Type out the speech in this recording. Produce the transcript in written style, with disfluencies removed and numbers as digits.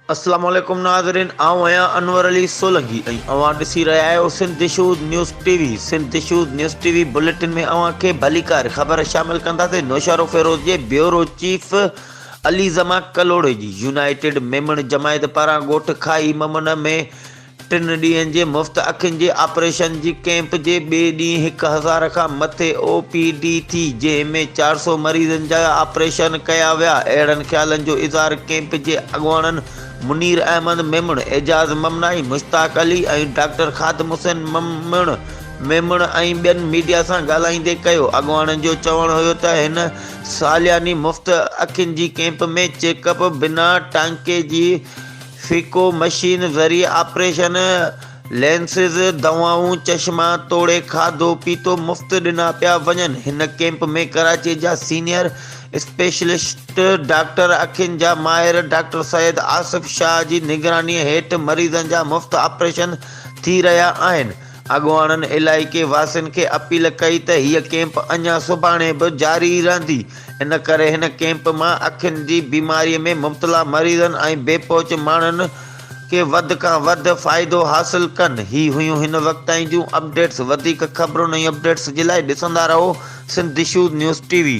अस्सलाम वालेकुम नाज़रीन, आऊं आहियां अनवर अली सोलंकी ऐं अवां ॾिसी रहिया आहियो सिंध दिशूद न्यूज़ टीवी। सिंध दिशूद न्यूज़ टीवी बुलेटिन में अवां खे भलीकार ख़बर शामिल कंदासीं। नौशारो फेरोज़ जे ब्यूरो चीफ अली ज़मा कलोड़े जी यूनाइटेड मेमण जमायत पारां ॻोठ खाई ममन में 3 ॾींहंनि जे मुफ़्त अखियुनि जे ऑपरेशन जी कैंप जे ॿिए ॾींहुं 1000 खां मथे OPD थी, जंहिं में 400 मरीज़नि जा ऑपरेशन कया विया। अहिड़नि ख़्यालनि जो इज़हार कैंप जे अॻुवाणनि मुनीर अहमद मेमण, एजाज़ ममनाई, मुश्ताक अली ऐं डॉक्टर ख़ादिम हुसैन मेमण ऐं ॿियनि मीडिया सां ॻाल्हाईंदे कयो। अॻुवाणनि जो चवणु हुयो त हिन सालियानी मुफ़्त अखियुनि जी कैंप में चेकअप, बिना टांके जी फिको मशीन ज़रिए ऑपरेशन, लेंसिस, दवाऊं, चश्मा तोड़े खाधो पीतो मुफ़्त ॾिना पिया वञनि। हिन कैंप में कराची जा सीनियर स्पेशलिस्ट डॉक्टर अखियुनि जा माहिर डॉक्टर सैयद आसिफ शाह जी निगरानीअ हेठि मरीज़नि जा मुफ़्त ऑपरेशन थी रहिया आहिनि। अॻुवाणनि इलाइक़े वासियुनि खे अपील कई त हीअ कैंप अञा सुभाणे बि जारी रहंदी। इन करे हिन कैंप मां अखियुनि जी बीमारीअ में मुब्तला मरीज़नि ऐं बेपहुच माण्हुनि के वध खां वध फ़ाइदो हासिल कनि। ही हुयूं हिन वक़्त जूं अपडेट्स। वधीक ख़बरुनि ऐं अपडेट्स जे लाइ ॾिसंदा रहो सिंध दिशूद न्यूज़ टीवी।